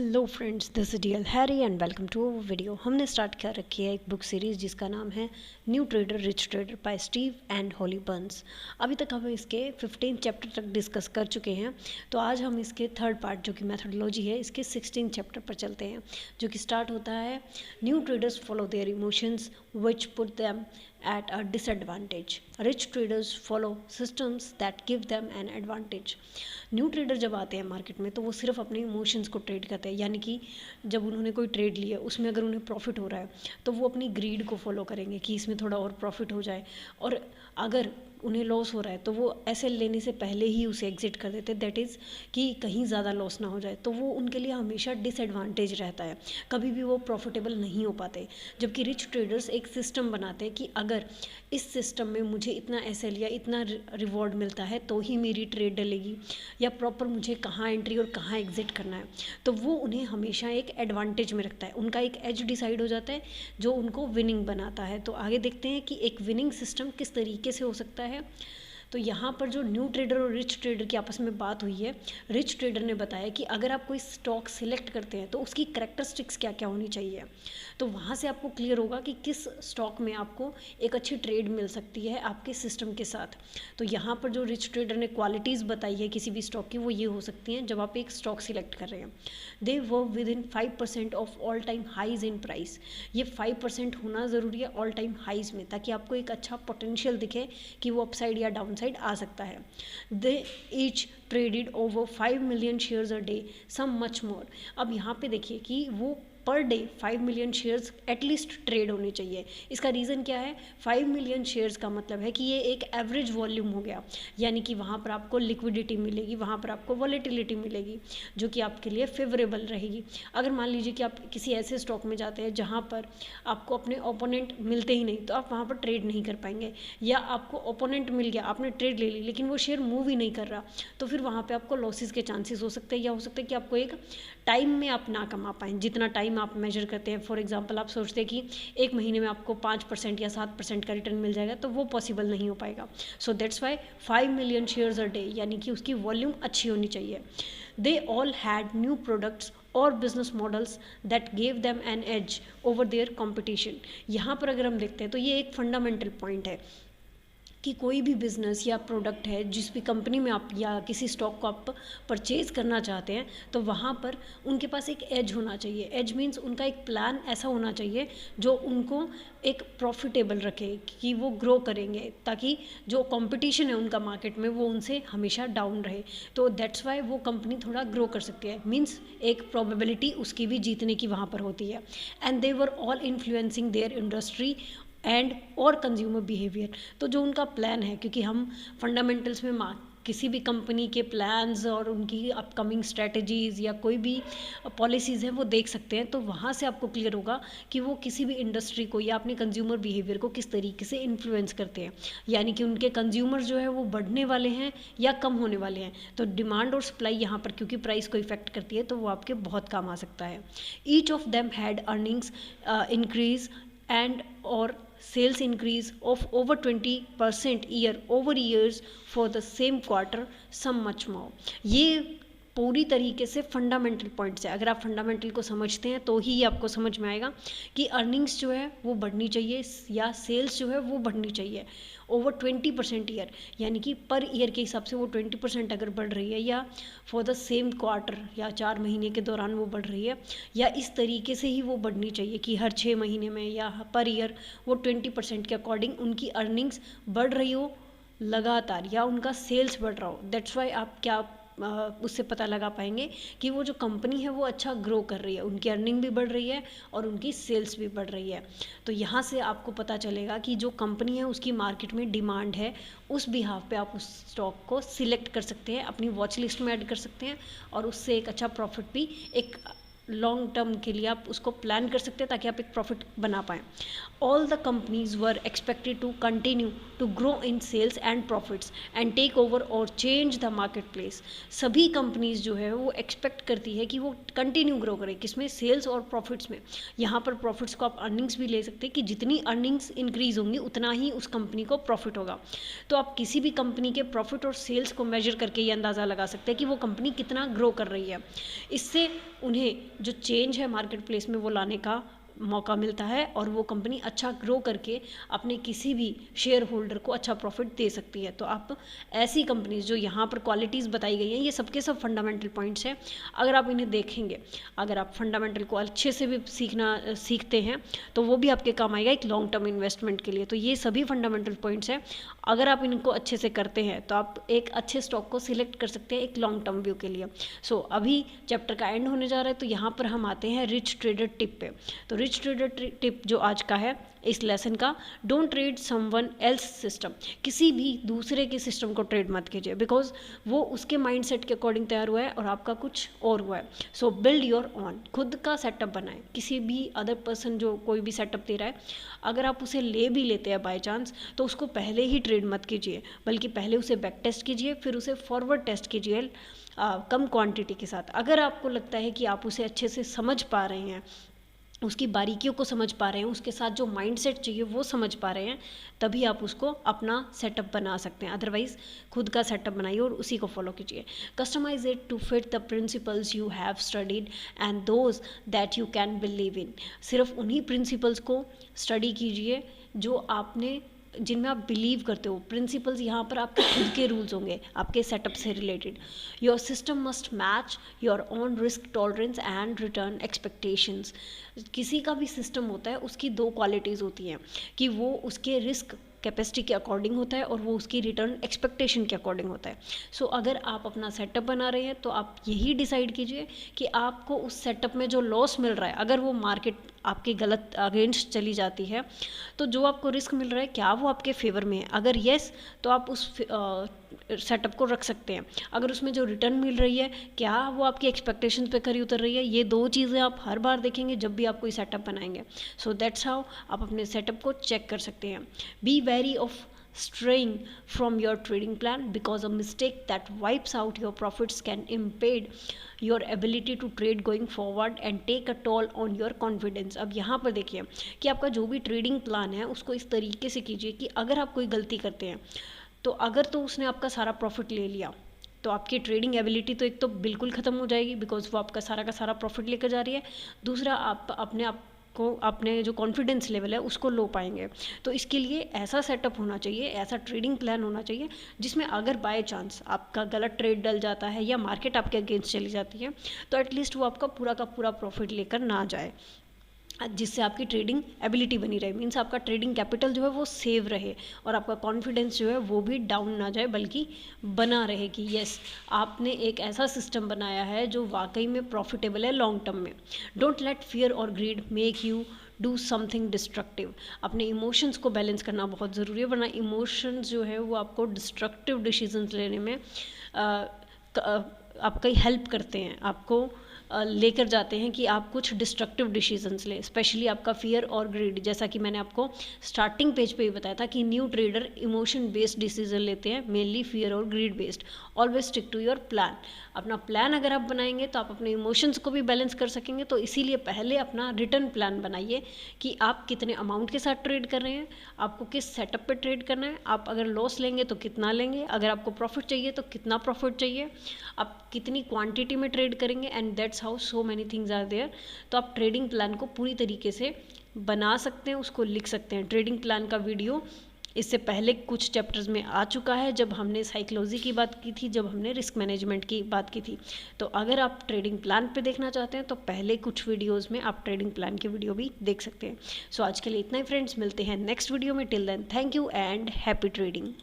Hello friends, this is DL Harry and welcome to our video. हमने start कर रखी है एक बुक सीरीज़ जिसका नाम है new trader rich trader by Steve and Holly Burns. अभी तक हम इसके 15 चैप्टर तक डिस्कस कर चुके हैं, तो आज हम इसके थर्ड पार्ट जो कि मैथडोलॉजी है इसके 16 चैप्टर पर चलते हैं, जो कि स्टार्ट होता है new traders follow their emotions which put them at a disadvantage. Rich traders follow systems that give them an advantage. New trader जब आते हैं मार्केट में तो वो सिर्फ अपने इमोशंस को ट्रेड करते हैं, यानी कि जब उन्होंने कोई ट्रेड लिया उसमें अगर उन्हें प्रॉफिट हो रहा है तो वो अपनी ग्रीड को फॉलो करेंगे कि इसमें थोड़ा और प्रॉफिट हो जाए, और अगर उन्हें लॉस हो रहा है तो वो ऐसे लेने से पहले ही उसे एग्जिट कर देते, दैट इज़ कि कहीं ज़्यादा लॉस ना हो जाए। तो वो उनके लिए हमेशा डिसएडवांटेज रहता है, कभी भी वो प्रॉफिटेबल नहीं हो पाते। जबकि रिच ट्रेडर्स एक सिस्टम बनाते हैं कि अगर इस सिस्टम में मुझे इतना एसएल या इतना रिवॉर्ड मिलता है तो ही मेरी ट्रेड डलेगी, या प्रॉपर मुझे कहाँ एंट्री और कहाँ एग्जिट करना है, तो वो उन्हें हमेशा एक एडवांटेज में रखता है। उनका एक एज डिसाइड हो जाता है जो उनको विनिंग बनाता है। तो आगे देखते हैं कि एक विनिंग सिस्टम किस तरीके से हो सकता है। तो यहाँ पर जो न्यू ट्रेडर और रिच ट्रेडर की आपस में बात हुई है, रिच ट्रेडर ने बताया कि अगर आप कोई स्टॉक सिलेक्ट करते हैं तो उसकी करैक्टरिस्टिक्स क्या क्या होनी चाहिए। तो वहाँ से आपको क्लियर होगा कि किस स्टॉक में आपको एक अच्छी ट्रेड मिल सकती है आपके सिस्टम के साथ। तो यहाँ पर जो रिच ट्रेडर ने क्वालिटीज़ बताई है किसी भी स्टॉक की, वो ये हो सकती हैं जब आप एक स्टॉक सिलेक्ट कर रहे हैं। They work within 5% of all time highs in price. ये 5% होना ज़रूरी है ऑल टाइम हाइज में, ताकि आपको एक अच्छा पोटेंशियल दिखे कि वो अपसाइड या डाउन साइड आ सकता है। They each traded over 5 million shares a day, some much more. अब यहाँ पे देखिए कि वो per day 5 million shares at least trade होने चाहिए। इसका रीज़न क्या है? 5 मिलियन शेयर्स का मतलब है कि ये एक एवरेज वॉल्यूम हो गया, यानी कि वहाँ पर आपको लिक्विडिटी मिलेगी, वहाँ पर आपको वॉलेटिलिटी मिलेगी जो कि आपके लिए फेवरेबल रहेगी। अगर मान लीजिए कि आप किसी ऐसे स्टॉक में जाते हैं जहाँ पर आपको अपने ओपोनेंट मिलते ही नहीं, तो आप वहाँ पर ट्रेड नहीं कर पाएंगे, या आपको ओपोनेंट मिल गया, आपने ट्रेड ले ली लेकिन वो शेयर मूव ही नहीं कर रहा, तो फिर वहाँ पर आपको लॉसेस के चांसेस हो सकते हैं, या हो सकता है कि आपको एक टाइम में आप ना कमा पाएँ जितना टाइम आप मेजर करते हैं। फॉर एग्जांपल आप सोचते हैं कि एक महीने में आपको 5% या 7% का रिटर्न मिल जाएगा, तो वो पॉसिबल नहीं हो पाएगा। So that's why 5 million shares a day, यानी कि उसकी वॉल्यूम अच्छी होनी चाहिए। They all had new products और business models that gave them an edge over their competition. यहाँ पर अगर हम देखते हैं तो ये एक फंडामेंटल पॉइंट है कि कोई भी बिज़नेस या प्रोडक्ट है जिस भी कंपनी में आप या किसी स्टॉक को आप परचेज़ करना चाहते हैं, तो वहाँ पर उनके पास एक एज होना चाहिए। एज मीन्स उनका एक प्लान ऐसा होना चाहिए जो उनको एक प्रॉफिटेबल रखे, कि वो ग्रो करेंगे, ताकि जो कंपटीशन है उनका मार्केट में वो उनसे हमेशा डाउन रहे। तो दैट्स वाई वो कंपनी थोड़ा ग्रो कर सकती है, मीन्स एक प्रोबेबिलिटी उसकी भी जीतने की वहाँ पर होती है। And they were all influencing their industry and और कंज्यूमर बिहेवियर। तो जो उनका प्लान है, क्योंकि हम फंडामेंटल्स में किसी भी कंपनी के प्लान्स और उनकी अपकमिंग स्ट्रेटजीज़ या कोई भी पॉलिसीज़ हैं वो देख सकते हैं, तो वहाँ से आपको क्लियर होगा कि वो किसी भी इंडस्ट्री को या अपने कंज्यूमर बिहेवियर को किस तरीके से इन्फ्लुएंस करते हैं, यानी कि उनके कंज्यूमर जो है वो बढ़ने वाले हैं या कम होने वाले हैं। तो डिमांड और सप्लाई यहाँ पर क्योंकि प्राइस को इफेक्ट करती है, तो वो आपके बहुत काम आ सकता है। Each of them had earnings increase and or sales increase of over 20% year over years for the same quarter, some much more। ये पूरी तरीके से फंडामेंटल पॉइंट्स है। अगर आप फंडामेंटल को समझते हैं तो ही आपको समझ में आएगा कि अर्निंग्स जो है वो बढ़नी चाहिए या सेल्स जो है वो बढ़नी चाहिए ओवर 20% ईयर, यानी कि पर ईयर के हिसाब से वो 20% अगर बढ़ रही है, या फॉर द सेम क्वार्टर या 4 महीने के दौरान वो बढ़ रही है, या इस तरीके से ही वो बढ़नी चाहिए कि हर 6 महीने में या पर ईयर वो 20% के अकॉर्डिंग उनकी अर्निंग्स बढ़ रही हो लगातार, या उनका सेल्स बढ़ रहा हो। दैट्स वाई आप क्या उससे पता लगा पाएंगे कि वो जो कंपनी है वो अच्छा ग्रो कर रही है, उनकी अर्निंग भी बढ़ रही है और उनकी सेल्स भी बढ़ रही है। तो यहाँ से आपको पता चलेगा कि जो कंपनी है उसकी मार्केट में डिमांड है, उस बिहाफ पे आप उस स्टॉक को सिलेक्ट कर सकते हैं, अपनी वॉच लिस्ट में ऐड कर सकते हैं, और उससे एक अच्छा प्रॉफिट भी एक लॉन्ग टर्म के लिए आप उसको प्लान कर सकते हैं ताकि आप एक प्रॉफिट बना पाएँ। All the companies were expected to continue to grow in sales and profits and take over और चेंज द मार्केट प्लेस। सभी कंपनीज जो है वो एक्सपेक्ट करती है कि वो कंटिन्यू ग्रो करे, किसमें? सेल्स और प्रॉफिट्स में। यहाँ पर प्रॉफिट्स को आप अर्निंग्स भी ले सकते हैं कि जितनी अर्निंग्स इंक्रीज होंगी उतना ही उस कंपनी को प्रॉफिट होगा। तो आप किसी भी कंपनी के प्रॉफिट और सेल्स को मेजर करके ये अंदाज़ा लगा सकते हैं कि वो कंपनी कितना ग्रो कर रही है। इससे उन्हें जो चेंज है मार्केट प्लेस में वो लाने का मौका मिलता है और वो कंपनी अच्छा ग्रो करके अपने किसी भी शेयर होल्डर को अच्छा प्रॉफिट दे सकती है। तो आप ऐसी कंपनीज जो यहाँ पर क्वालिटीज़ बताई गई हैं, ये सबके सब फंडामेंटल पॉइंट्स हैं। अगर आप इन्हें देखेंगे, अगर आप फंडामेंटल को अच्छे से भी सीखते हैं तो वो भी आपके काम आएगा एक लॉन्ग टर्म इन्वेस्टमेंट के लिए। तो ये सभी फंडामेंटल पॉइंट्स हैं, अगर आप इनको अच्छे से करते हैं तो आप एक अच्छे स्टॉक को सिलेक्ट कर सकते हैं एक लॉन्ग टर्म व्यू के लिए। सो अभी चैप्टर का एंड होने जा रहा है, तो यहाँ पर हम आते हैं रिच ट्रेडर टिप पे। तो रिच ट्रेडर टिप जो आज का है इस लेसन का, don't trade someone else system. किसी भी दूसरे के सिस्टम को ट्रेड मत कीजिए, बिकॉज वो उसके माइंडसेट के अकॉर्डिंग तैयार हुआ है और आपका कुछ और हुआ है। सो बिल्ड योर ऑन, खुद का सेटअप बनाएं। किसी भी अदर पर्सन जो कोई भी सेटअप दे रहा है, अगर आप उसे ले भी लेते हैं बाय चांस, तो उसको पहले ही ट्रेड मत कीजिए, बल्कि पहले उसे बैक टेस्ट कीजिए, फिर उसे फॉरवर्ड टेस्ट कीजिए कम क्वांटिटी के साथ। अगर आपको लगता है कि आप उसे अच्छे से समझ पा रहे हैं, उसकी बारीकियों को समझ पा रहे हैं, उसके साथ जो माइंडसेट चाहिए वो समझ पा रहे हैं, तभी आप उसको अपना सेटअप बना सकते हैं। अदरवाइज खुद का सेटअप बनाइए और उसी को फॉलो कीजिए। Customise it to fit the principles you have studied and those that you can believe in. सिर्फ उन्हीं प्रिंसिपल्स को स्टडी कीजिए जो आपने, जिनमें आप बिलीव करते हो। प्रिंसिपल्स यहाँ पर आपके खुद के रूल्स होंगे आपके सेटअप से related. Your system must match your own risk tolerance and return expectations. किसी का भी सिस्टम होता है, उसकी दो क्वालिटीज़ होती हैं कि वो उसके रिस्क कैपेसिटी के अकॉर्डिंग होता है और वो उसकी रिटर्न एक्सपेक्टेशन के अकॉर्डिंग होता है। सो अगर आप अपना सेटअप बना रहे हैं तो आप यही डिसाइड कीजिए कि आपको उस सेटअप में जो लॉस मिल रहा है, अगर वो मार्केट आपके गलत अगेंस्ट चली जाती है, तो जो आपको रिस्क मिल रहा है क्या वो आपके फेवर में है। अगर येस, तो आप उस सेटअप को रख सकते हैं। अगर उसमें जो रिटर्न मिल रही है, क्या वो आपकी एक्सपेक्टेशंस पे खरी उतर रही है, ये दो चीज़ें आप हर बार देखेंगे जब भी आप कोई सेटअप बनाएंगे। सो दैट्स हाउ आप अपने सेटअप को चेक कर सकते हैं। Be very of straying from your trading plan, because a mistake that wipes out your profits can impede your ability to trade going forward and take a toll on your confidence। अब यहाँ पर देखिए कि आपका जो भी trading plan है उसको इस तरीके से कीजिए कि अगर आप कोई गलती करते हैं, तो अगर तो उसने आपका सारा प्रॉफिट ले लिया तो आपकी ट्रेडिंग एबिलिटी तो एक तो बिल्कुल ख़त्म हो जाएगी, बिकॉज वो आपका सारा का सारा प्रॉफिट लेकर जा रही है। दूसरा, आप अपने आप को, अपने जो कॉन्फिडेंस लेवल है उसको लो पाएंगे। तो इसके लिए ऐसा सेटअप होना चाहिए, ऐसा ट्रेडिंग प्लान होना चाहिए जिसमें अगर बाय चांस आपका गलत ट्रेड डल जाता है या मार्केट आपके अगेंस्ट चली जाती है, तो एटलीस्ट वो आपका पूरा का पूरा प्रॉफिट लेकर ना जाए, जिससे आपकी ट्रेडिंग एबिलिटी बनी रहे। मीन्स आपका ट्रेडिंग कैपिटल जो है वो सेव रहे और आपका कॉन्फिडेंस जो है वो भी डाउन ना जाए, बल्कि बना रहे कि यस, आपने एक ऐसा सिस्टम बनाया है जो वाकई में प्रॉफिटेबल है लॉन्ग टर्म में। डोंट लेट फियर और greed make you do something destructive. अपने इमोशंस को बैलेंस करना बहुत ज़रूरी है, वरना इमोशंस जो है वो आपको डिस्ट्रक्टिव डिसीजंस लेने में आपकी हेल्प करते हैं, आपको लेकर जाते हैं कि आप कुछ डिस्ट्रक्टिव डिसीजंस लें। स्पेशली आपका फियर और ग्रीड, जैसा कि मैंने आपको स्टार्टिंग पेज पे ही बताया था कि new trader emotion based decision लेते हैं, मेनली फियर और greed based. Always stick to your plan. अपना प्लान अगर आप बनाएंगे तो आप अपने इमोशंस को भी बैलेंस कर सकेंगे। तो इसीलिए पहले अपना रिटर्न प्लान बनाइए कि आप कितने अमाउंट के साथ ट्रेड कर रहे हैं, आपको किस सेटअप पे ट्रेड करना है, आप अगर लॉस लेंगे तो कितना लेंगे, अगर आपको प्रॉफिट चाहिए तो कितना प्रॉफिट चाहिए, आप कितनी क्वांटिटी में ट्रेड करेंगे, and that's how so many things are there. तो आप ट्रेडिंग प्लान को पूरी तरीके से बना सकते हैं, उसको लिख सकते हैं। ट्रेडिंग प्लान का वीडियो इससे पहले कुछ चैप्टर्स में आ चुका है, जब हमने साइकोलॉजी की बात की थी, जब हमने रिस्क मैनेजमेंट की बात की थी। तो अगर आप ट्रेडिंग प्लान पे देखना चाहते हैं तो पहले कुछ वीडियोस में आप ट्रेडिंग प्लान की वीडियो भी देख सकते हैं। सो आज के लिए इतना ही फ्रेंड्स, मिलते हैं नेक्स्ट वीडियो में। Till then, thank you and happy trading.